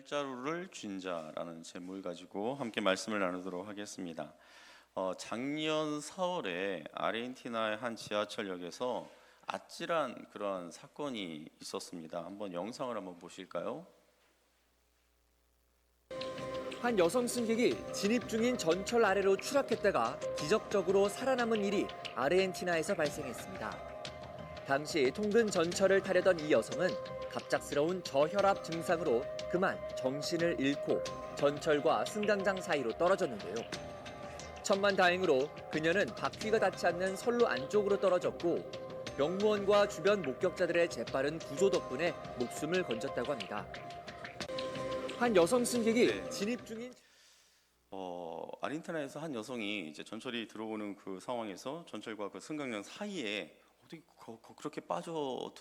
팔자루를 쥔 자라는 제목을 가지고 함께 말씀을 나누도록 하겠습니다. 작년 4월에 아르헨티나의 한 지하철역에서 아찔한 그런 사건이 있었습니다. 한번 영상을 한번 보실까요? 한 여성 승객이 진입 중인 전철 아래로 추락했다가 기적적으로 살아남은 일이 아르헨티나에서 발생했습니다. 당시 통근 전철을 타려던 이 여성은 갑작스러운 저혈압 증상으로 그만 정신을 잃고 전철과 승강장 사이로 떨어졌는데요. 천만다행으로 그녀는 바퀴가 닿지 않는 선로 안쪽으로 떨어졌고 병무원과 주변 목격자들의 재빠른 구조 덕분에 목숨을 건졌다고 합니다. 한 여성 승객이 진입 중인 아르헨티나에서 한 여성이 이제 전철이 들어오는 그 상황에서 전철과 그 승강장 사이에 어떻게 그렇게 빠져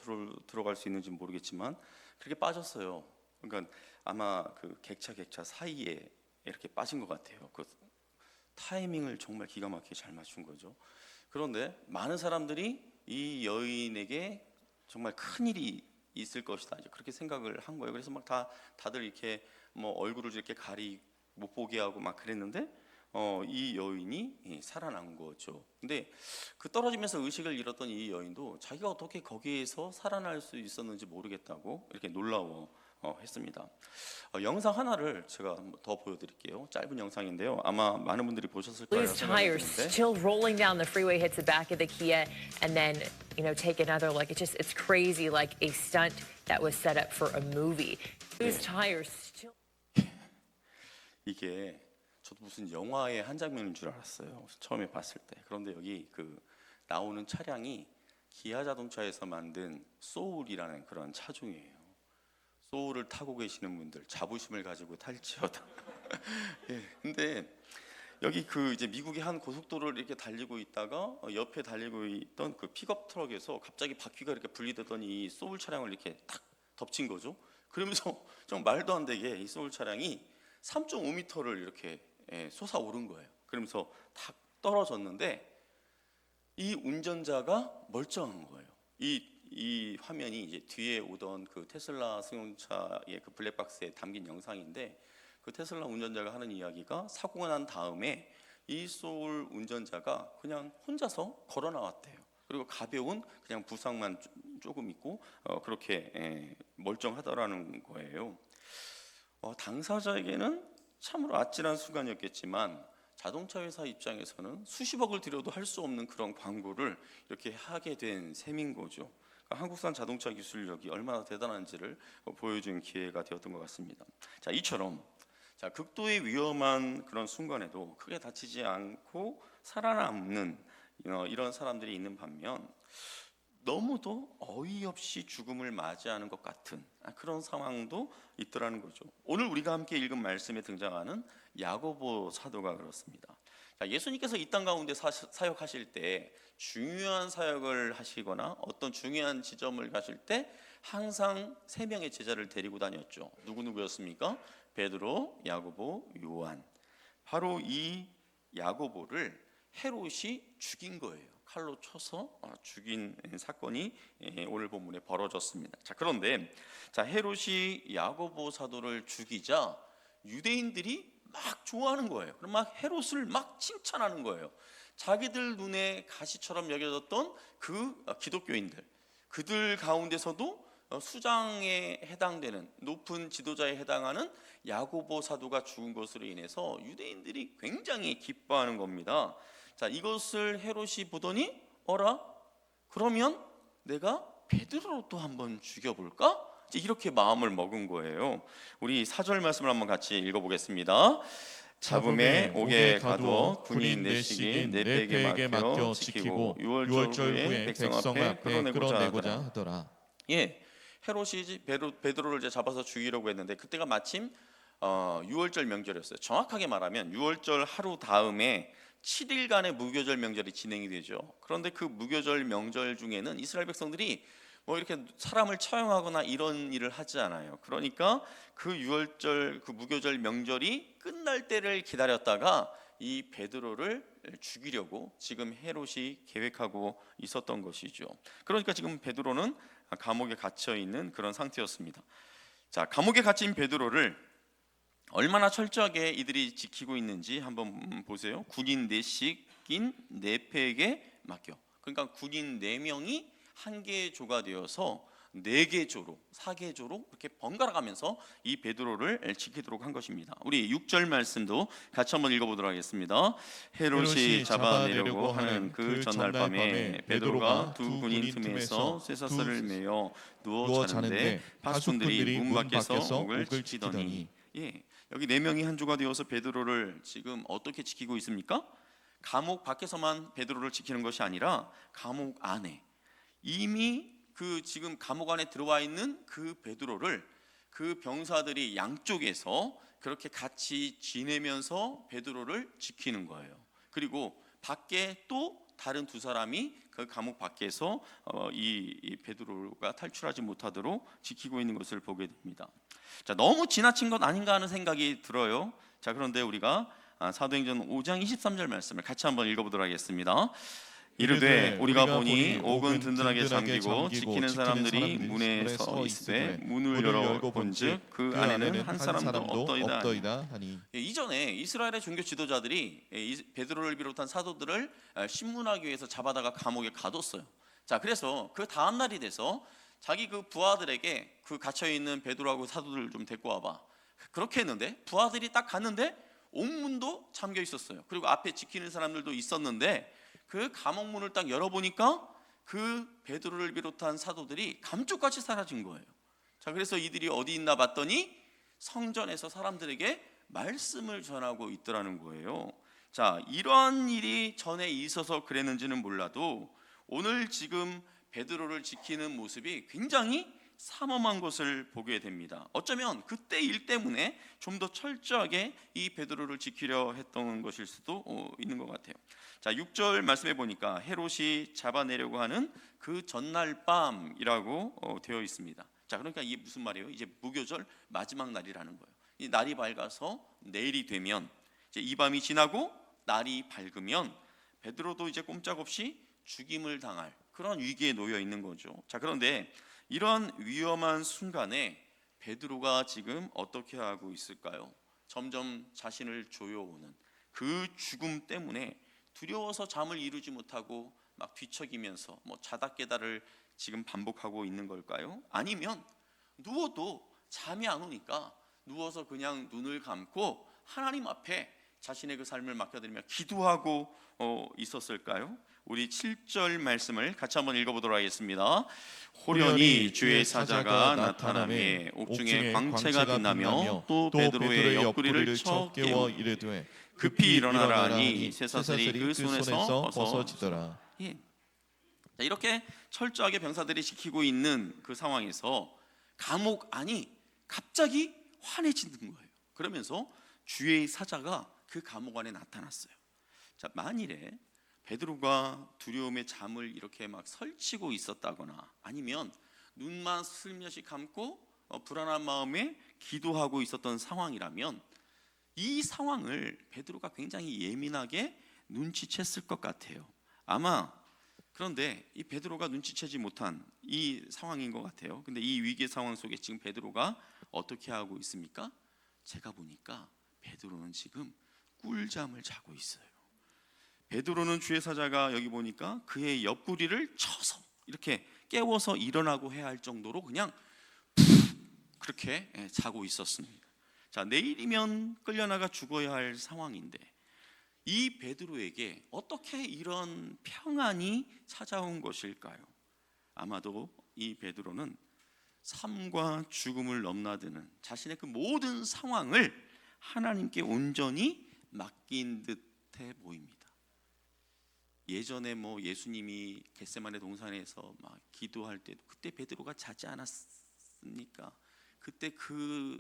들어갈 수 있는지 모르겠지만 그렇게 빠졌어요. 그러니까 아마 그 객차 사이에 이렇게 빠진 것 같아요. 그 타이밍을 정말 기가 막히게 잘 맞춘 거죠. 그런데 많은 사람들이 이 여인에게 정말 큰 일이 있을 것이다 이제 그렇게 생각을 한 거예요. 그래서 막 다들 이렇게 뭐 얼굴을 이렇게 못 보게 하고 막 그랬는데 이 여인이 살아난 거죠. 근데 그 떨어지면서 의식을 잃었던 이 여인도 자기가 어떻게 거기에서 살아날 수 있었는지 모르겠다고 이렇게 놀라워했습니다. 영상 하나를 제가 더 보여드릴게요. 짧은 영상인데요. 아마 많은 분들이 보셨을 거예요. These tires still rolling down the freeway hits the back of the Kia and then take another it's crazy like a stunt that was set up for a movie. These tires still 이게 저도 무슨 영화의 한 장면인 줄 알았어요. 처음에 봤을 때. 그런데 여기 그 나오는 차량이 기아 자동차에서 만든 소울이라는 그런 차종이에요. 소울을 타고 계시는 분들 자부심을 가지고 탈지어다. 예. 근데 여기 그 이제 미국의 한 고속도로를 이렇게 달리고 있다가 옆에 달리고 있던 그 픽업 트럭에서 갑자기 바퀴가 이렇게 분리되더니 이 소울 차량을 이렇게 탁 덮친 거죠. 그러면서 좀 말도 안 되게 이 소울 차량이 3.5m를 이렇게 솟아오른 거예요. 그러면서 탁 떨어졌는데 이 운전자가 멀쩡한 거예요. 이 화면이 이제 뒤에 오던 그 테슬라 승용차의 그 블랙박스에 담긴 영상인데 그 테슬라 운전자가 하는 이야기가 사고가 난 다음에 이 소울 운전자가 그냥 혼자서 걸어 나왔대요. 그리고 가벼운 그냥 부상만 조금 있고 그렇게 멀쩡하다라는 거예요. 당사자에게는 참으로 아찔한 순간이었겠지만 자동차 회사 입장에서는 수십억을 들여도 할 수 없는 그런 광고를 이렇게 하게 된 셈인 거죠. 그러니까 한국산 자동차 기술력이 얼마나 대단한지를 보여준 기회가 되었던 것 같습니다. 자, 이처럼 극도의 위험한 그런 순간에도 크게 다치지 않고 살아남는 이런 사람들이 있는 반면 너무도 어이없이 죽음을 맞이하는 것 같은 그런 상황도 있더라는 거죠. 오늘 우리가 함께 읽은 말씀에 등장하는 야고보 사도가 그렇습니다. 예수님께서 이 땅 가운데 사역하실 때 중요한 사역을 하시거나 어떤 중요한 지점을 가실 때 항상 3명의 제자를 데리고 다녔죠. 누구였습니까? 베드로, 야고보, 요한. 바로 이 야고보를 헤롯이 죽인 거예요. 칼로 쳐서 죽인 사건이 오늘 본문에 벌어졌습니다. 자, 그런데 헤롯이 야고보 사도를 죽이자 유대인들이 막 좋아하는 거예요. 그럼 막 헤롯을 막 칭찬하는 거예요. 자기들 눈에 가시처럼 여겨졌던 그 기독교인들, 그들 가운데서도 수장에 해당되는 높은 지도자에 해당하는 야고보 사도가 죽은 것으로 인해서 유대인들이 굉장히 기뻐하는 겁니다. 자, 이것을 헤롯이 보더니 그러면 내가 베드로를 또 한번 죽여볼까? 이렇게 마음을 먹은 거예요. 우리 4절 말씀을 한번 같이 읽어보겠습니다. 잡음에 옥에 가두어 군인 내시기 내 폐에게 맡겨 지키고 6월절 후에 백성 앞에 끌어내고자 하더라. 예, 헤롯이 베드로를 이제 잡아서 죽이려고 했는데 그때가 마침 6월절 명절이었어요. 정확하게 말하면 6월절 하루 다음에 7일간의 무교절 명절이 진행이 되죠. 그런데 그 무교절 명절 중에는 이스라엘 백성들이 뭐 이렇게 사람을 처형하거나 이런 일을 하지 않아요. 그러니까 그 6월절 그 무교절 명절이 끝날 때를 기다렸다가 이 베드로를 죽이려고 지금 헤롯이 계획하고 있었던 것이죠. 그러니까 지금 베드로는 감옥에 갇혀 있는 그런 상태였습니다. 자, 감옥에 갇힌 베드로를 얼마나 철저하게 이들이 지키고 있는지 한번 보세요. 군인 4씩인 4패에게 맡겨. 그러니까 군인 4명이 한 개의 조가 되어서 4개 조로 4개 조로 이렇게 번갈아 가면서 이 베드로를 지키도록 한 것입니다. 우리 6절 말씀도 같이 한번 읽어보도록 하겠습니다. 헤롯이 잡아내려고 하는 그 전날 밤에 베드로가 두 군인 틈에서 쇠사슬을 매어 누워 자는데 파수꾼들이 문 밖에서 옥을 지키더니 여기 4명이 한 조가 되어서 베드로를 지금 어떻게 지키고 있습니까? 감옥 밖에서만 베드로를 지키는 것이 아니라 감옥 안에 이미 그 지금 감옥 안에 들어와 있는 그 베드로를 그 병사들이 양쪽에서 그렇게 같이 지내면서 베드로를 지키는 거예요. 그리고 밖에 또 다른 2사람이 그 감옥 밖에서 이 베드로가 탈출하지 못하도록 지키고 있는 것을 보게 됩니다. 자, 너무 지나친 것 아닌가 하는 생각이 들어요. 자, 그런데 우리가 사도행전 5장 23절 말씀을 같이 한번 읽어보도록 하겠습니다. 이르되 우리가 보니 옥은 든든하게 잠기고 지키는 사람들이 문에 서 있으되 문을 열어 본즉 그 안에는 한 사람도 없더이다 하니. 이전에 이스라엘의 종교 지도자들이 베드로를 비롯한 사도들을 신문하기 위해서 잡아다가 감옥에 가뒀어요. 자, 그래서 그 다음 날이 돼서 자기 그 부하들에게 그 갇혀 있는 베드로하고 사도들 좀 데리고 와봐. 그렇게 했는데 부하들이 딱 갔는데 옥문도 잠겨 있었어요. 그리고 앞에 지키는 사람들도 있었는데 그 감옥 문을 딱 열어보니까 그 베드로를 비롯한 사도들이 감쪽같이 사라진 거예요. 자, 그래서 이들이 어디 있나 봤더니 성전에서 사람들에게 말씀을 전하고 있더라는 거예요. 자, 이러한 일이 전에 있어서 그랬는지는 몰라도 오늘 지금 베드로를 지키는 모습이 굉장히 삼엄한 것을 보게 됩니다. 어쩌면 그때 일 때문에 좀 더 철저하게 이 베드로를 지키려 했던 것일 수도 있는 것 같아요. 자, 6절 말씀해 보니까 헤롯이 잡아내려고 하는 그 전날 밤이라고 되어 있습니다. 자, 그러니까 이게 무슨 말이에요? 이제 무교절 마지막 날이라는 거예요. 이 날이 밝아서 내일이 되면 이제 이 밤이 지나고 날이 밝으면 베드로도 이제 꼼짝없이 죽임을 당할 그런 위기에 놓여 있는 거죠. 자, 그런데 이런 위험한 순간에 베드로가 지금 어떻게 하고 있을까요? 점점 자신을 조여오는 그 죽음 때문에 두려워서 잠을 이루지 못하고 막 뒤척이면서 뭐 자다 깨다를 지금 반복하고 있는 걸까요? 아니면 누워도 잠이 안 오니까 누워서 그냥 눈을 감고 하나님 앞에 자신의 그 삶을 맡겨드리며 기도하고 있었을까요? 우리 7절 말씀을 같이 한번 읽어보도록 하겠습니다. 호련히 주의 사자가 나타나매 옥중에 광채가 빛나며 또 베드로의 옆구리를 쳐 깨워 이르되 급히 일어나라 하니 쇠사슬이 그 손에서 벗어지더라. 자, 이렇게 철저하게 병사들이 지키고 있는 그 상황에서 감옥 안이 갑자기 환해지는 거예요. 그러면서 주의 사자가 그 감옥 안에 나타났어요. 자, 만일에 베드로가 두려움에 잠을 이렇게 막 설치고 있었다거나 아니면 눈만 슬며시 감고 불안한 마음에 기도하고 있었던 상황이라면 이 상황을 베드로가 굉장히 예민하게 눈치챘을 것 같아요. 아마 그런데 이 베드로가 눈치채지 못한 이 상황인 것 같아요. 근데 이 위기의 상황 속에 지금 베드로가 어떻게 하고 있습니까? 제가 보니까 베드로는 지금 꿀잠을 자고 있어요. 베드로는 주의 사자가 여기 보니까 그의 옆구리를 쳐서 이렇게 깨워서 일어나고 해야 할 정도로 그냥 그렇게 자고 있었습니다. 자, 내일이면 끌려나가 죽어야 할 상황인데 이 베드로에게 어떻게 이런 평안이 찾아온 것일까요? 아마도 이 베드로는 삶과 죽음을 넘나드는 자신의 그 모든 상황을 하나님께 온전히 맡긴 듯해 보입니다. 예전에 뭐 예수님이 겟세마네 동산에서 막 기도할 때도 그때 베드로가 자지 않았습니까? 그때 그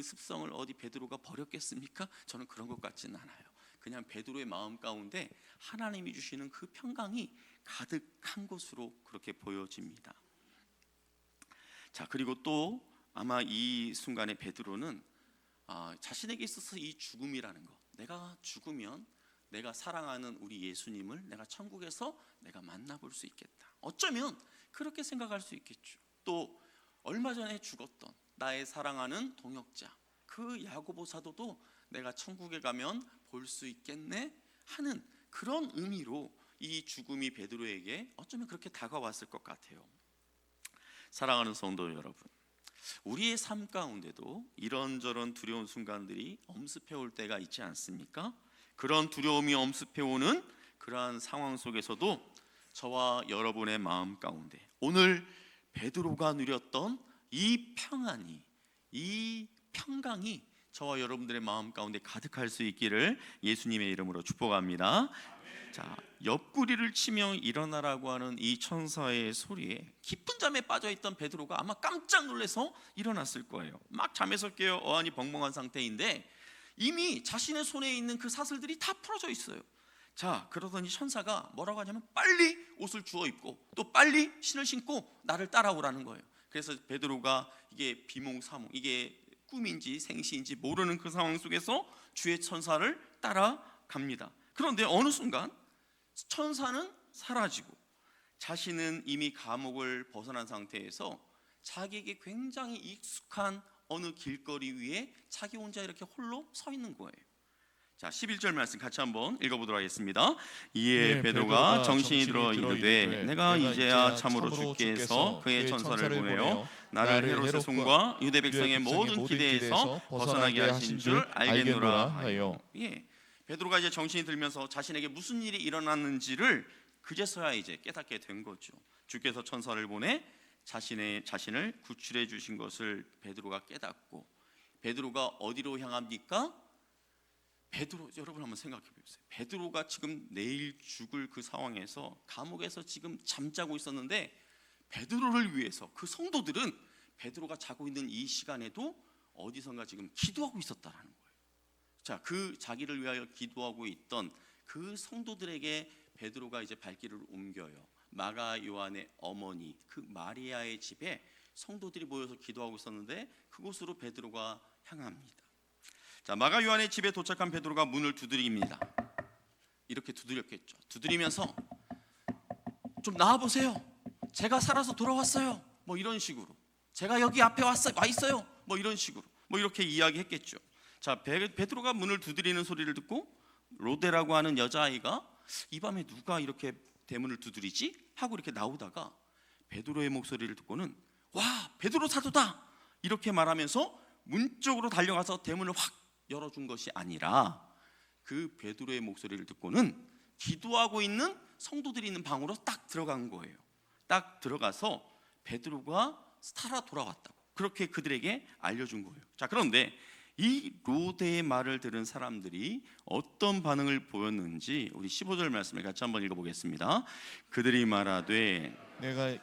습성을 어디 베드로가 버렸겠습니까? 저는 그런 것 같지는 않아요. 그냥 베드로의 마음 가운데 하나님이 주시는 그 평강이 가득한 것으로 그렇게 보여집니다. 자, 그리고 또 아마 이 순간에 베드로는 자신에게 있어서 이 죽음이라는 것, 내가 죽으면 내가 사랑하는 우리 예수님을 내가 천국에서 내가 만나볼 수 있겠다. 어쩌면 그렇게 생각할 수 있겠죠. 또 얼마 전에 죽었던 나의 사랑하는 동역자, 그 야고보 사도도 내가 천국에 가면 볼 수 있겠네 하는 그런 의미로 이 죽음이 베드로에게 어쩌면 그렇게 다가왔을 것 같아요. 사랑하는 성도 여러분, 우리의 삶 가운데도 이런저런 두려운 순간들이 엄습해 올 때가 있지 않습니까? 그런 두려움이 엄습해 오는 그러한 상황 속에서도 저와 여러분의 마음 가운데 오늘 베드로가 누렸던 이 평안이, 이 평강이 저와 여러분들의 마음 가운데 가득할 수 있기를 예수님의 이름으로 축복합니다. 자, 옆구리를 치며 일어나라고 하는 이 천사의 소리에 깊은 잠에 빠져있던 베드로가 아마 깜짝 놀라서 일어났을 거예요. 막 잠에서 깨어 어안이 벙벙한 상태인데 이미 자신의 손에 있는 그 사슬들이 다 풀어져 있어요. 자, 그러더니 천사가 뭐라고 하냐면 빨리 옷을 주워 입고 또 빨리 신을 신고 나를 따라오라는 거예요. 그래서 베드로가 이게 비몽사몽, 이게 꿈인지 생시인지 모르는 그 상황 속에서 주의 천사를 따라갑니다. 그런데 어느 순간 천사는 사라지고 자신은 이미 감옥을 벗어난 상태에서 자기에게 굉장히 익숙한 어느 길거리 위에 자기 혼자 이렇게 홀로 서 있는 거예요. 자, 11절 말씀 같이 한번 읽어보도록 하겠습니다. 이에 베드로가 정신이 들어 이르되 내가 이제야 참으로 주께서 그의 천사를 보내어 나를 헤롯의 손과 유대 백성의 모든 기대에서 벗어나게 하신 줄 알겠노라 하여. 예, 베드로가 이제 정신이 들면서 자신에게 무슨 일이 일어났는지를 그제서야 이제 깨닫게 된 거죠. 주께서 천사를 보내 자신을 구출해 주신 것을 베드로가 깨닫고, 베드로가 어디로 향합니까? 베드로, 여러분 한번 생각해 보세요. 베드로가 지금 내일 죽을 그 상황에서 감옥에서 지금 잠자고 있었는데 베드로를 위해서 그 성도들은 베드로가 자고 있는 이 시간에도 어디선가 지금 기도하고 있었다라는 거예요. 자, 그 자기를 위하여 기도하고 있던 그 성도들에게 베드로가 이제 발길을 옮겨요. 마가 요한의 어머니 그 마리아의 집에 성도들이 모여서 기도하고 있었는데 그곳으로 베드로가 향합니다. 자, 마가 요한의 집에 도착한 베드로가 문을 두드립니다. 이렇게 두드렸겠죠. 두드리면서 좀 나와보세요. 제가 살아서 돌아왔어요. 뭐 이런 식으로. 제가 여기 앞에 와 있어요. 뭐 이런 식으로. 뭐 이렇게 이야기했겠죠. 자, 베드로가 문을 두드리는 소리를 듣고 로데라고 하는 여자아이가 이 밤에 누가 이렇게 대문을 두드리지? 하고 이렇게 나오다가 베드로의 목소리를 듣고는 와, 베드로 사도다! 이렇게 말하면서 문 쪽으로 달려가서 대문을 확 열어준 것이 아니라 그 베드로의 목소리를 듣고는 기도하고 있는 성도들이 있는 방으로 딱 들어간 거예요. 딱 들어가서 베드로가 살아 돌아왔다고 그렇게 그들에게 알려준 거예요. 자, 그런데 이 로데의 말을 들은 사람들이 어떤 반응을 보였는지 우리 15절 말씀을 같이 한번 읽어보겠습니다. 그들이 말하되 내가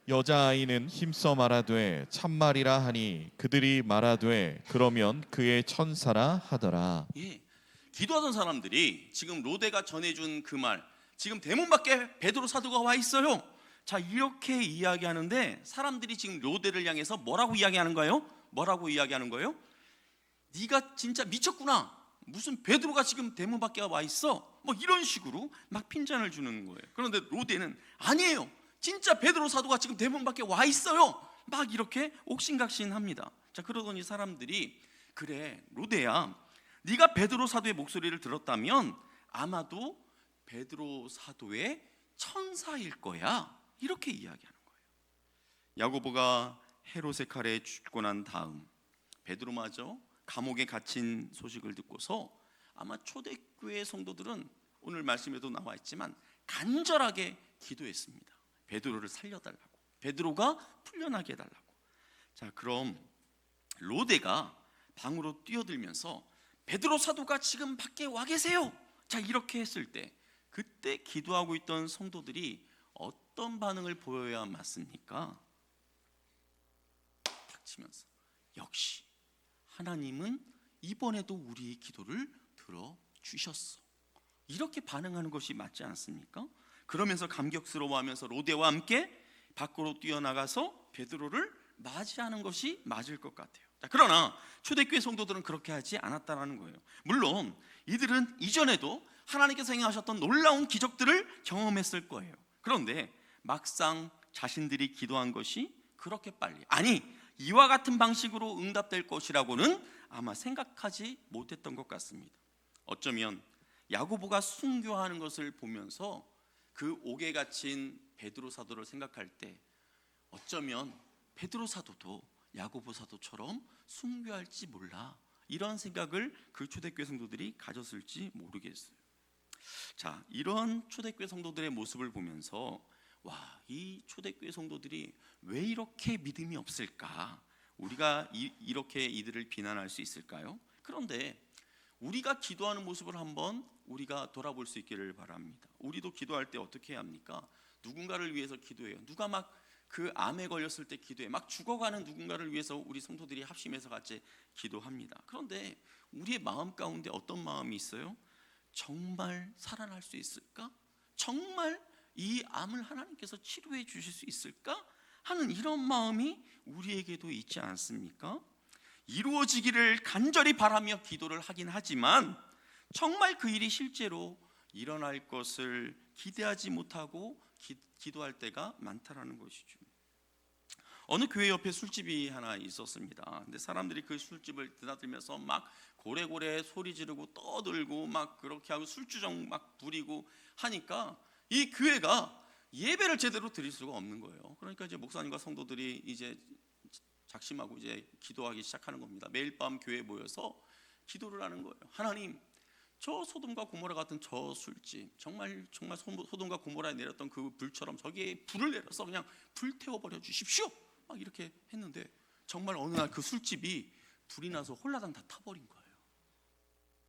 여자아이는 힘써 말하되 참말이라 하니 그들이 말하되 그러면 그의 천사라 하더라. 예, 기도하던 사람들이 지금 로데가 전해준 그 말, 지금 대문 밖에 베드로 사도가 와 있어요. 자, 이렇게 이야기하는데 사람들이 지금 로데를 향해서 뭐라고 이야기하는 거예요? 뭐라고 이야기하는 거예요? 네가 진짜 미쳤구나. 무슨 베드로가 지금 대문 밖에 와 있어. 뭐 이런 식으로 막 핀잔을 주는 거예요. 그런데 로데는 아니에요. 진짜 베드로 사도가 지금 대문 밖에 와 있어요. 막 이렇게 옥신각신합니다. 자, 그러더니 사람들이 그래, 로데야, 네가 베드로 사도의 목소리를 들었다면 아마도 베드로 사도의 천사일 거야. 이렇게 이야기하는 거예요. 야고보가 헤롯의 칼에 죽고 난 다음 베드로마저 감옥에 갇힌 소식을 듣고서 아마 초대교회 성도들은 오늘 말씀에도 나와 있지만 간절하게 기도했습니다. 베드로를 살려달라고, 베드로가 풀려나게 해달라고. 자, 그럼 로데가 방으로 뛰어들면서 베드로 사도가 지금 밖에 와 계세요. 자, 이렇게 했을 때 그때 기도하고 있던 성도들이 어떤 반응을 보여야 맞습니까? 닥치면서 역시 하나님은 이번에도 우리의 기도를 들어주셨어. 이렇게 반응하는 것이 맞지 않습니까? 그러면서 감격스러워하면서 로데와 함께 밖으로 뛰어나가서 베드로를 맞이하는 것이 맞을 것 같아요. 자, 그러나 초대교회 성도들은 그렇게 하지 않았다는 거예요. 물론 이들은 이전에도 하나님께서 행하셨던 놀라운 기적들을 경험했을 거예요. 그런데 막상 자신들이 기도한 것이 그렇게 빨리, 아니 이와 같은 방식으로 응답될 것이라고는 아마 생각하지 못했던 것 같습니다. 어쩌면 야고보가 순교하는 것을 보면서 그 옥에 갇힌 베드로 사도를 생각할 때 어쩌면 베드로 사도도 야고보 사도처럼 순교할지 몰라, 이런 생각을 그 초대교회 성도들이 가졌을지 모르겠어요. 자, 이런 초대교회 성도들의 모습을 보면서 와, 이 초대교회 성도들이 왜 이렇게 믿음이 없을까? 우리가 이렇게 이들을 비난할 수 있을까요? 그런데 우리가 기도하는 모습을 한번 우리가 돌아볼 수 있기를 바랍니다. 우리도 기도할 때 어떻게 해야 합니까? 누군가를 위해서 기도해요. 누가 막 그 암에 걸렸을 때 기도해. 막 죽어가는 누군가를 위해서 우리 성도들이 합심해서 같이 기도합니다. 그런데 우리의 마음 가운데 어떤 마음이 있어요? 정말 살아날 수 있을까? 정말 이 암을 하나님께서 치료해 주실 수 있을까? 하는 이런 마음이 우리에게도 있지 않습니까? 이루어지기를 간절히 바라며 기도를 하긴 하지만 정말 그 일이 실제로 일어날 것을 기대하지 못하고 기도할 때가 많다라는 것이죠. 어느 교회 옆에 술집이 하나 있었습니다. 근데 사람들이 그 술집을 드나들면서 막 고래고래 소리 지르고 떠들고 막 그렇게 하고 술주정 막 부리고 하니까 이 교회가 예배를 제대로 드릴 수가 없는 거예요. 그러니까 이제 목사님과 성도들이 이제 작심하고 이제 기도하기 시작하는 겁니다. 매일 밤 교회에 모여서 기도를 하는 거예요. 하나님, 저 소돔과 고모라 같은 저 술집, 정말 소돔과 고모라에 내렸던 그 불처럼 저기에 불을 내려서 그냥 불태워버려 주십시오, 막 이렇게 했는데 정말 어느 날 그 술집이 불이 나서 홀라당 다 타버린 거예요.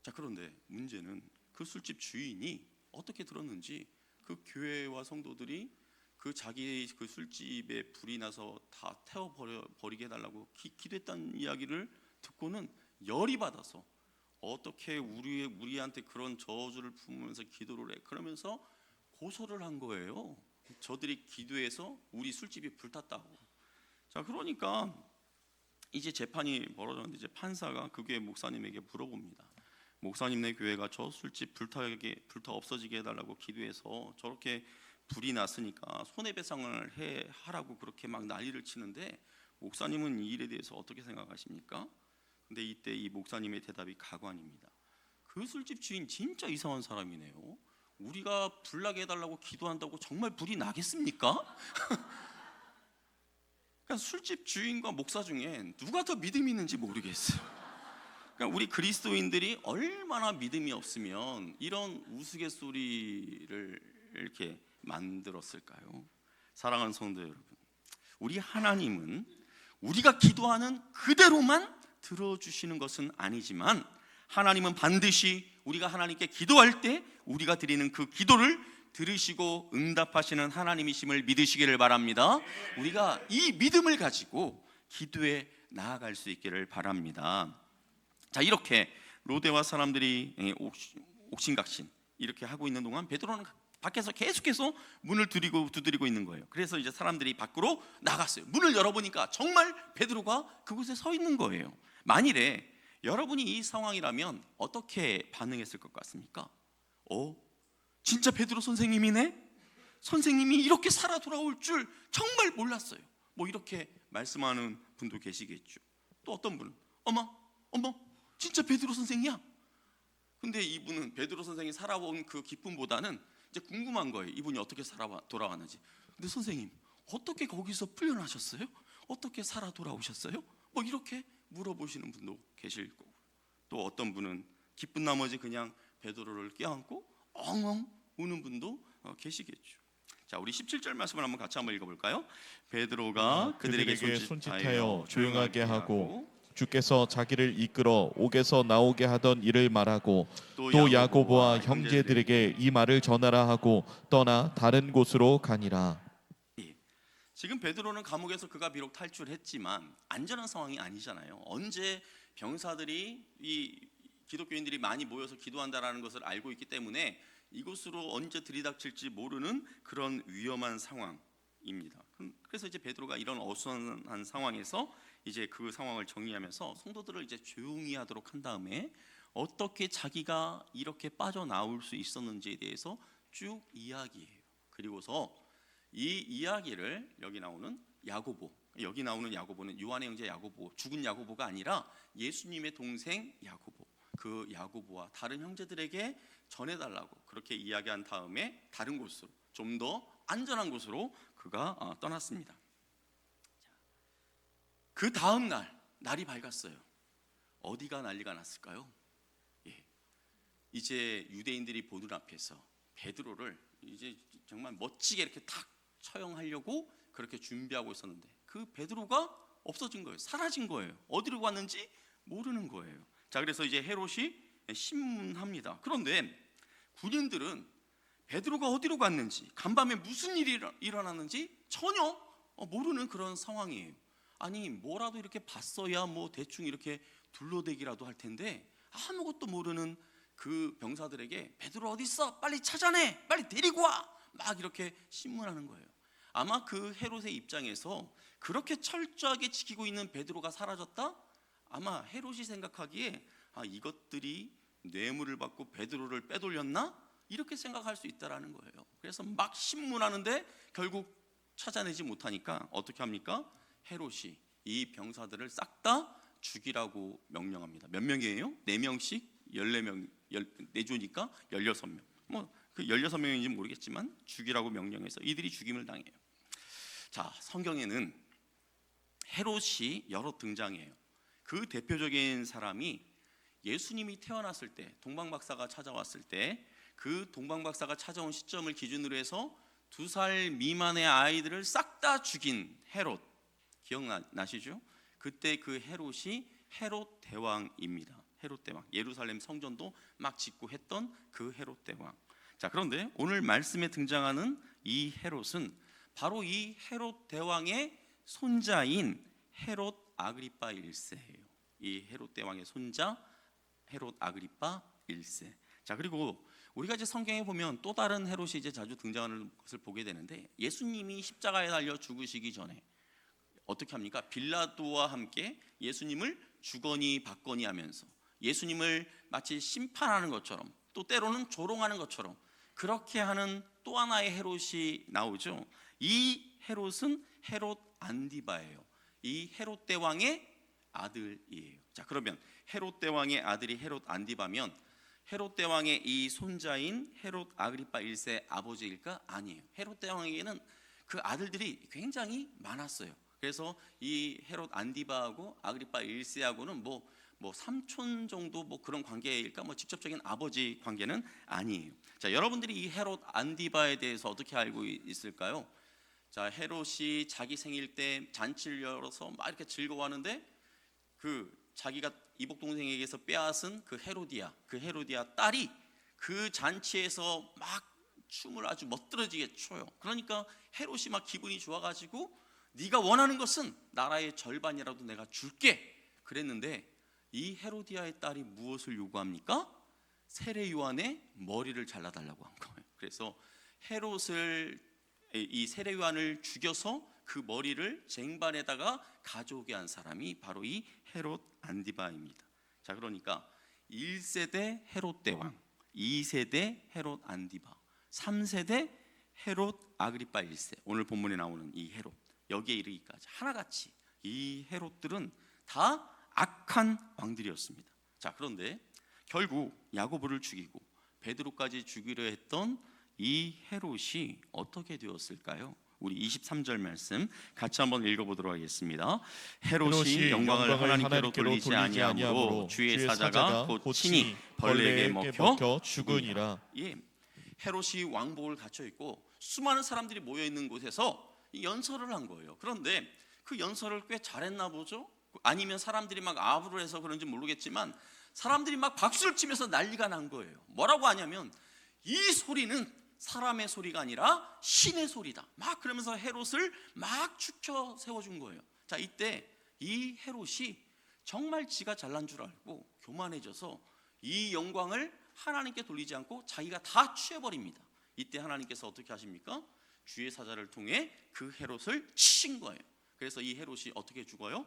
자, 그런데 문제는 그 술집 주인이 어떻게 들었는지 그 교회와 성도들이 그 자기 그 술집에 불이 나서 다 태워버리게 해달라고 기도했다는 이야기를 듣고는 열이 받아서 어떻게 우리한테 그런 저주를 품으면서 기도를 해, 그러면서 고소를 한 거예요. 저들이 기도해서 우리 술집이 불탔다고. 자, 그러니까 이제 재판이 벌어졌는데 이제 판사가 그 교회 목사님에게 물어봅니다. 목사님네 교회가 저 술집 불타 없어지게 해달라고 기도해서 저렇게 불이 났으니까 손해배상을 하라고 그렇게 막 난리를 치는데 목사님은 이 일에 대해서 어떻게 생각하십니까? 근데 이때 이 목사님의 대답이 가관입니다. 그 술집 주인 진짜 이상한 사람이네요. 우리가 불 나게 해달라고 기도한다고 정말 불이 나겠습니까? 그러니까 술집 주인과 목사 중에 누가 더 믿음이 있는지 모르겠어요. 그러니까 우리 그리스도인들이 얼마나 믿음이 없으면 이런 우스갯소리를 이렇게 만들었을까요? 사랑하는 성도 여러분, 우리 하나님은 우리가 기도하는 그대로만 들어주시는 것은 아니지만 하나님은 반드시 우리가 하나님께 기도할 때 우리가 드리는 그 기도를 들으시고 응답하시는 하나님이심을 믿으시기를 바랍니다. 우리가 이 믿음을 가지고 기도에 나아갈 수 있기를 바랍니다. 자, 이렇게 로데와 사람들이 옥신각신 이렇게 하고 있는 동안 베드로는 밖에서 계속해서 문을 두드리고 있는 거예요. 그래서 이제 사람들이 밖으로 나갔어요. 문을 열어보니까 정말 베드로가 그곳에 서 있는 거예요. 만일에 여러분이 이 상황이라면 어떻게 반응했을 것 같습니까? 진짜 베드로 선생님이네? 선생님이 이렇게 살아 돌아올 줄 정말 몰랐어요. 뭐 이렇게 말씀하는 분도 계시겠죠. 또 어떤 분은 어머 진짜 베드로 선생이야? 근데 이분은 베드로 선생이 살아온 그 기쁨보다는 이제 궁금한 거예요. 이분이 어떻게 돌아왔는지. 근데 선생님, 어떻게 거기서 풀려나셨어요? 어떻게 살아 돌아오셨어요? 뭐 이렇게 물어보시는 분도 계실 거고, 또 어떤 분은 기쁜 나머지 그냥 베드로를 껴안고 엉엉 우는 분도 계시겠죠. 자, 우리 17절 말씀을 한번 같이 한번 읽어볼까요? 베드로가 그들에게 손짓하여 조용하게 하고 주께서 자기를 이끌어 옥에서 나오게 하던 일을 말하고 또 야고보와 형제들에게 이 말을 전하라 하고 떠나 다른 곳으로 가니라. 지금 베드로는 감옥에서 그가 비록 탈출했지만 안전한 상황이 아니잖아요. 언제 병사들이 이 기독교인들이 많이 모여서 기도한다라는 것을 알고 있기 때문에 이곳으로 언제 들이닥칠지 모르는 그런 위험한 상황입니다. 그래서 이제 베드로가 이런 어수선한 상황에서 이제 그 상황을 정리하면서 성도들을 이제 조용히 하도록 한 다음에 어떻게 자기가 이렇게 빠져나올 수 있었는지에 대해서 쭉 이야기해요. 그리고서 이 이야기를 여기 나오는 야고보, 여기 나오는 야고보는 요한의 형제 야고보, 죽은 야고보가 아니라 예수님의 동생 야고보. 그 야고보와 다른 형제들에게 전해달라고 그렇게 이야기한 다음에 다른 곳으로, 좀 더 안전한 곳으로 그가 떠났습니다. 그 다음 날이 밝았어요. 어디가 난리가 났을까요? 이제 유대인들이 보는 앞에서 베드로를 이제 정말 멋지게 이렇게 탁 처형하려고 그렇게 준비하고 있었는데 그 베드로가 없어진 거예요. 사라진 거예요. 어디로 갔는지 모르는 거예요. 자, 그래서 이제 헤롯이 신문합니다. 그런데 군인들은 베드로가 어디로 갔는지, 간밤에 무슨 일이 일어났는지 전혀 모르는 그런 상황이에요. 아니, 뭐라도 이렇게 봤어야 뭐 대충 이렇게 둘러대기라도 할 텐데 아무것도 모르는 그 병사들에게 베드로 어디 있어? 빨리 찾아내! 빨리 데리고 와! 막 이렇게 신문하는 거예요. 아마 그 헤롯의 입장에서 그렇게 철저하게 지키고 있는 베드로가 사라졌다? 아마 헤롯이 생각하기에 이것들이 뇌물을 받고 베드로를 빼돌렸나? 이렇게 생각할 수 있다라는 거예요. 그래서 막 신문하는데 결국 찾아내지 못하니까 어떻게 합니까? 헤롯이 이 병사들을 싹 다 죽이라고 명령합니다. 몇 명이에요? 4명씩 14명, 4조니까 16명. 뭐 그 16명인지 모르겠지만 죽이라고 명령해서 이들이 죽임을 당해요. 자, 성경에는 헤롯이 여러 등장해요. 그 대표적인 사람이 예수님이 태어났을 때, 동방박사가 찾아왔을 때 그 동방박사가 찾아온 시점을 기준으로 해서 2살 미만의 아이들을 싹 다 죽인 헤롯, 기억나시죠? 그때 그 헤롯이 헤롯 대왕입니다. 헤롯 대왕, 예루살렘 성전도 막 짓고 했던 그 헤롯 대왕. 자, 그런데 오늘 말씀에 등장하는 이 헤롯은 바로 이 헤롯 대왕의 손자인 헤롯 아그리파 1세예요. 이 헤롯 대왕의 손자 헤롯 아그리파 1세. 자, 그리고 우리가 이제 성경에 보면 또 다른 헤롯이 이제 자주 등장하는 것을 보게 되는데, 예수님이 십자가에 달려 죽으시기 전에 어떻게 합니까? 빌라도와 함께 예수님을 주거니 받거니 하면서 예수님을 마치 심판하는 것처럼, 또 때로는 조롱하는 것처럼 그렇게 하는 또 하나의 헤롯이 나오죠. 이 헤롯은 헤롯 안디바예요. 이 헤롯 대왕의 아들이에요. 자, 그러면 헤롯 대왕의 아들이 헤롯 안디바면 헤롯 대왕의 이 손자인 헤롯 아그리파 1세 아버지일까? 아니에요. 헤롯 대왕에게는 그 아들들이 굉장히 많았어요. 그래서 이 헤롯 안디바하고 아그리파 1세하고는 뭐 삼촌 정도 뭐 그런 관계일까? 뭐 직접적인 아버지 관계는 아니에요. 자, 여러분들이 이 헤롯 안디바에 대해서 어떻게 알고 있을까요? 자, 헤롯이 자기 생일 때 잔치를 열어서 막 이렇게 즐거워하는데 그 자기가 이복 동생에게서 빼앗은 그 헤로디아 딸이 그 잔치에서 막 춤을 아주 멋들어지게 춰요. 그러니까 헤롯이 막 기분이 좋아가지고 네가 원하는 것은 나라의 절반이라도 내가 줄게 그랬는데, 이 헤로디아의 딸이 무엇을 요구합니까? 세례 요한의 머리를 잘라달라고 한 거예요. 그래서 헤롯을, 이 세례 요한을 죽여서 그 머리를 쟁반에다가 가져오게 한 사람이 바로 이 헤롯 안디바입니다. 자, 그러니까 1세대 헤롯 대왕, 2세대 헤롯 안디바, 3세대 헤롯 아그리파 1세, 오늘 본문에 나오는 이 헤롯, 여기에 이르기까지 하나같이 이 헤롯들은 다 악한 왕들이었습니다. 자, 그런데 결국 야고보를 죽이고 베드로까지 죽이려 했던 이 헤롯이 어떻게 되었을까요? 우리 23절 말씀 같이 한번 읽어보도록 하겠습니다. 헤롯이 영광을 하나님께로 돌리지 아니하므로 주의 사자가 곧 친히 벌레에게 먹혀 죽으니라. 예, 헤롯이 왕복을 갖춰 있고 수많은 사람들이 모여 있는 곳에서 연설을 한 거예요. 그런데 그 연설을 꽤 잘했나 보죠? 아니면 사람들이 막 아부를 해서 그런지 모르겠지만 사람들이 막 박수를 치면서 난리가 난 거예요. 뭐라고 하냐면 이 소리는 사람의 소리가 아니라 신의 소리다. 막 그러면서 헤롯을 막 축켜 세워준 거예요. 자, 이때 이 헤롯이 정말 지가 잘난 줄 알고 교만해져서 이 영광을 하나님께 돌리지 않고 자기가 다 취해버립니다. 이때 하나님께서 어떻게 하십니까? 주의 사자를 통해 그 헤롯을 치신 거예요. 그래서 이 헤롯이 어떻게 죽어요?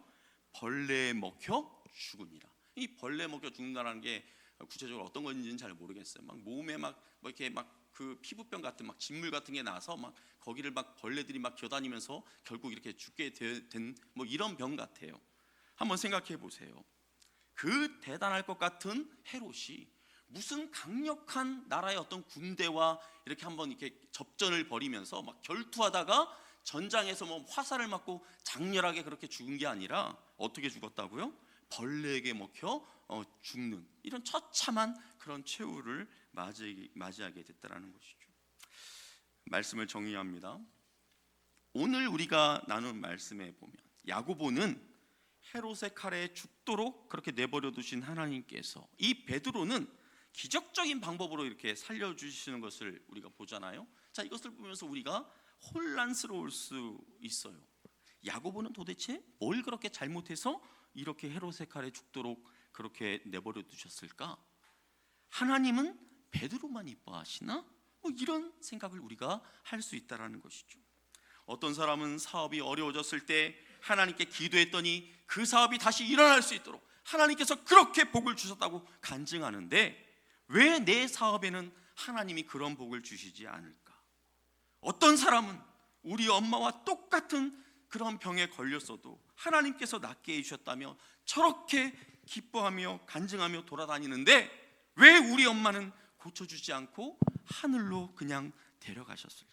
벌레에 먹혀 죽습니다. 이 벌레에 먹혀 죽는다는 게 구체적으로 어떤 건지는 잘 모르겠어요. 막 몸에 막 뭐 이렇게 막 그 피부병 같은 막 진물 같은 게 나서 막 거기를 막 벌레들이 막 기어다니면서 결국 이렇게 죽게 된 뭐 이런 병 같아요. 한번 생각해 보세요. 그 대단할 것 같은 헤롯이 무슨 강력한 나라의 어떤 군대와 이렇게 한번 이렇게 접전을 벌이면서 막 결투하다가 전장에서 뭐 화살을 맞고 장렬하게 그렇게 죽은 게 아니라 어떻게 죽었다고요? 벌레에게 먹혀 죽는 이런 처참한 그런 최후를 맞이하게 됐다라는 것이죠. 말씀을 정리합니다. 오늘 우리가 나눈 말씀에 보면 야고보는 헤롯의 칼에 죽도록 그렇게 내버려 두신 하나님께서 이 베드로는 기적적인 방법으로 이렇게 살려주시는 것을 우리가 보잖아요. 자, 이것을 보면서 우리가 혼란스러울 수 있어요. 야고보는 도대체 뭘 그렇게 잘못해서 이렇게 헤롯의 칼에 죽도록 그렇게 내버려 두셨을까? 하나님은 베드로만 이뻐하시나? 뭐 이런 생각을 우리가 할 수 있다라는 것이죠. 어떤 사람은 사업이 어려워졌을 때 하나님께 기도했더니 그 사업이 다시 일어날 수 있도록 하나님께서 그렇게 복을 주셨다고 간증하는데 왜 내 사업에는 하나님이 그런 복을 주시지 않을까? 어떤 사람은 우리 엄마와 똑같은 그런 병에 걸렸어도 하나님께서 낫게 해주셨다며 저렇게 기뻐하며 간증하며 돌아다니는데 왜 우리 엄마는 고쳐주지 않고 하늘로 그냥 데려가셨을까?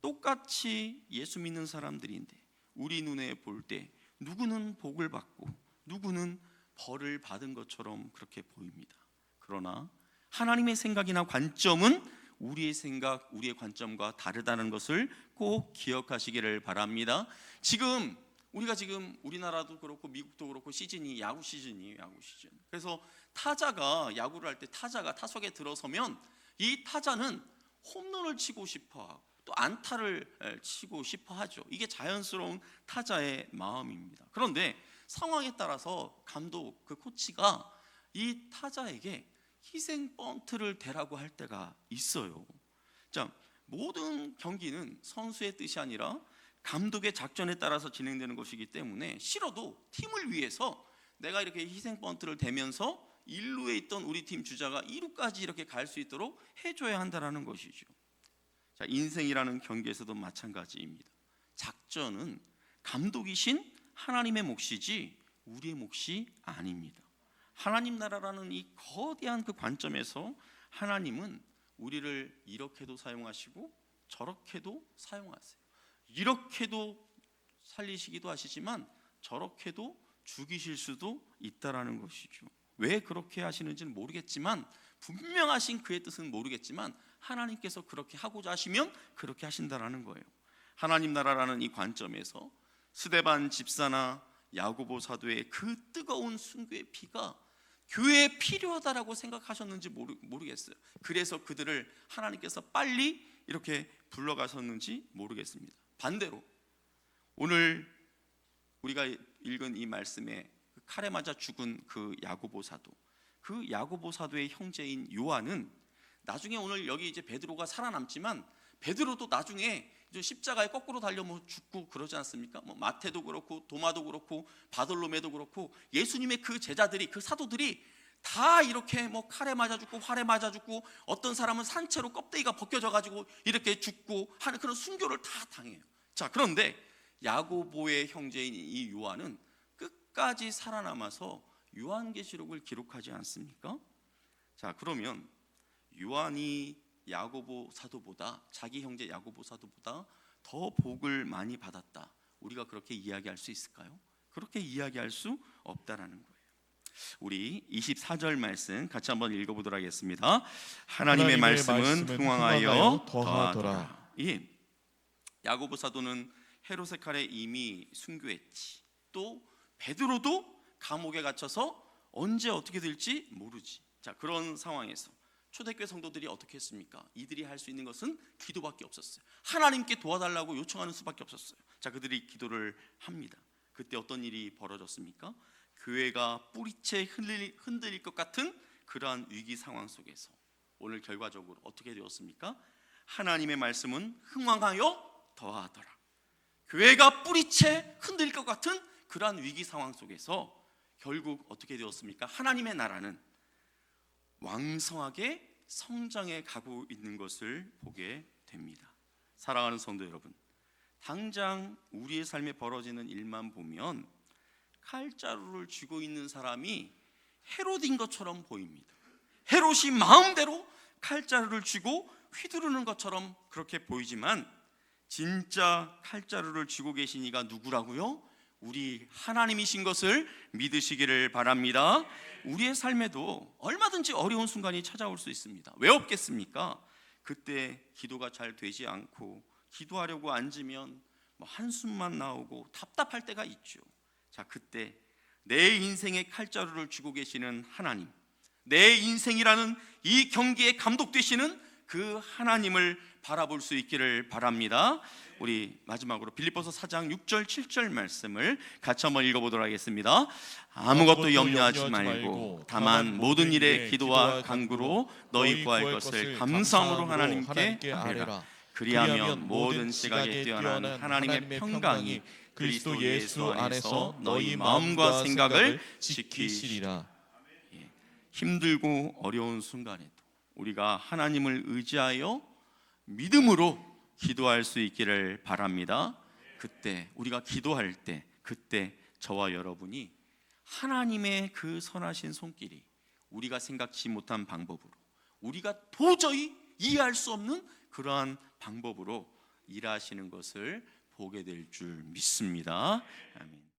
똑같이 예수 믿는 사람들인데 우리 눈에 볼 때 누구는 복을 받고 누구는 벌을 받은 것처럼 그렇게 보입니다. 그러나 하나님의 생각이나 관점은 우리의 생각, 우리의 관점과 다르다는 것을 꼭 기억하시기를 바랍니다. 우리가 지금 우리나라도 그렇고 미국도 그렇고 시즌이 야구 시즌이에요. 야구 시즌. 그래서 타자가 야구를 할 때 타자가 타석에 들어서면 이 타자는 홈런을 치고 싶어하고 또 안타를 치고 싶어하죠. 이게 자연스러운 타자의 마음입니다. 그런데 상황에 따라서 감독, 그 코치가 이 타자에게 희생 번트를 대라고 할 때가 있어요. 자, 모든 경기는 선수의 뜻이 아니라 감독의 작전에 따라서 진행되는 것이기 때문에 싫어도 팀을 위해서 내가 이렇게 희생 번트를 대면서 1루에 있던 우리 팀 주자가 2루까지 이렇게 갈 수 있도록 해줘야 한다는 것이죠. 자, 인생이라는 경기에서도 마찬가지입니다. 작전은 감독이신 하나님의 몫이지 우리의 몫이 아닙니다. 하나님 나라라는 이 거대한 그 관점에서 하나님은 우리를 이렇게도 사용하시고 저렇게도 사용하세요. 이렇게도 살리시기도 하시지만 저렇게도 죽이실 수도 있다라는 것이죠. 왜 그렇게 하시는지는 모르겠지만 분명하신 그의 뜻은 모르겠지만 하나님께서 그렇게 하고자 하시면 그렇게 하신다라는 거예요. 하나님 나라라는 이 관점에서 스데반 집사나 야고보 사도의 그 뜨거운 순교의 피가 교회에 필요하다라고 생각하셨는지 모르겠어요. 그래서 그들을 하나님께서 빨리 이렇게 불러가셨는지 모르겠습니다. 반대로 오늘 우리가 읽은 이 말씀에 칼에 맞아 죽은 그 야고보 사도의 형제인 요한은 나중에 오늘 여기 이제 베드로가 살아남지만 베드로도 나중에 십자가에 거꾸로 달려 죽고 그러지 않습니까? 마태도 그렇고 도마도 그렇고 바돌로메도 그렇고 예수님의 그 제자들이 그 사도들이 다 이렇게 칼에 맞아 죽고 활에 맞아 죽고 어떤 사람은 산채로 껍데기가 벗겨져 가지고 이렇게 죽고 하는 그런 순교를 다 당해요. 자, 그런데 야고보의 형제인 이 요한은 끝까지 살아남아서 요한계시록을 기록하지 않습니까? 자, 그러면 요한이 야고보 사도보다 자기 형제 야고보 사도보다 더 복을 많이 받았다. 우리가 그렇게 이야기할 수 있을까요? 그렇게 이야기할 수 없다라는 거예요. 우리 24절 말씀 같이 한번 읽어보도록 하겠습니다. 하나님의 말씀은 흥왕하여 더하더라. 예, 야고보 사도는 헤롯의 칼에 이미 순교했지. 또 베드로도 감옥에 갇혀서 언제 어떻게 될지 모르지. 자, 그런 상황에서 초대교회 성도들이 어떻게 했습니까? 이들이 할 수 있는 것은 기도밖에 없었어요. 하나님께 도와달라고 요청하는 수밖에 없었어요. 자, 그들이 기도를 합니다. 그때 어떤 일이 벌어졌습니까? 교회가 뿌리채 흔들릴 것 같은 그러한 위기 상황 속에서 오늘 결과적으로 어떻게 되었습니까? 하나님의 말씀은 흥왕하여 더하더라. 교회가 뿌리채 흔들릴 것 같은 그러한 위기 상황 속에서 결국 어떻게 되었습니까? 하나님의 나라는 왕성하게 성장해 가고 있는 것을 보게 됩니다. 사랑하는 성도 여러분, 당장 우리의 삶에 벌어지는 일만 보면 칼자루를 쥐고 있는 사람이 헤롯인 것처럼 보입니다. 헤롯이 마음대로 칼자루를 쥐고 휘두르는 것처럼 그렇게 보이지만 진짜 칼자루를 쥐고 계신 이가 누구라고요? 우리 하나님이신 것을 믿으시기를 바랍니다. 우리의 삶에도 얼마든지 어려운 순간이 찾아올 수 있습니다. 왜 없겠습니까? 그때 기도가 잘 되지 않고 기도하려고 앉으면 한숨만 나오고 답답할 때가 있죠. 자, 그때 내 인생의 칼자루를 쥐고 계시는 하나님, 내 인생이라는 이 경기에 감독되시는 그 하나님을 바라볼 수 있기를 바랍니다. 우리 마지막으로 빌립보서 4장 6절 7절 말씀을 같이 한번 읽어보도록 하겠습니다. 아무것도 염려하지 말고 다만 모든 일에 기도와 간구로 너희 구할 것을 감사함으로 하나님께 아뢰라. 그리하면 모든 시각에 뛰어난 하나님의 평강이 그리스도 예수 안에서 너희 마음과 생각을 지키시리라. 힘들고 어려운 순간에도 우리가 하나님을 의지하여 믿음으로 기도할 수 있기를 바랍니다. 그때 우리가 기도할 때, 그때 저와 여러분이 하나님의 그 선하신 손길이 우리가 생각지 못한 방법으로, 우리가 도저히 이해할 수 없는 그러한 방법으로 일하시는 것을 보게 될 줄 믿습니다. 아멘.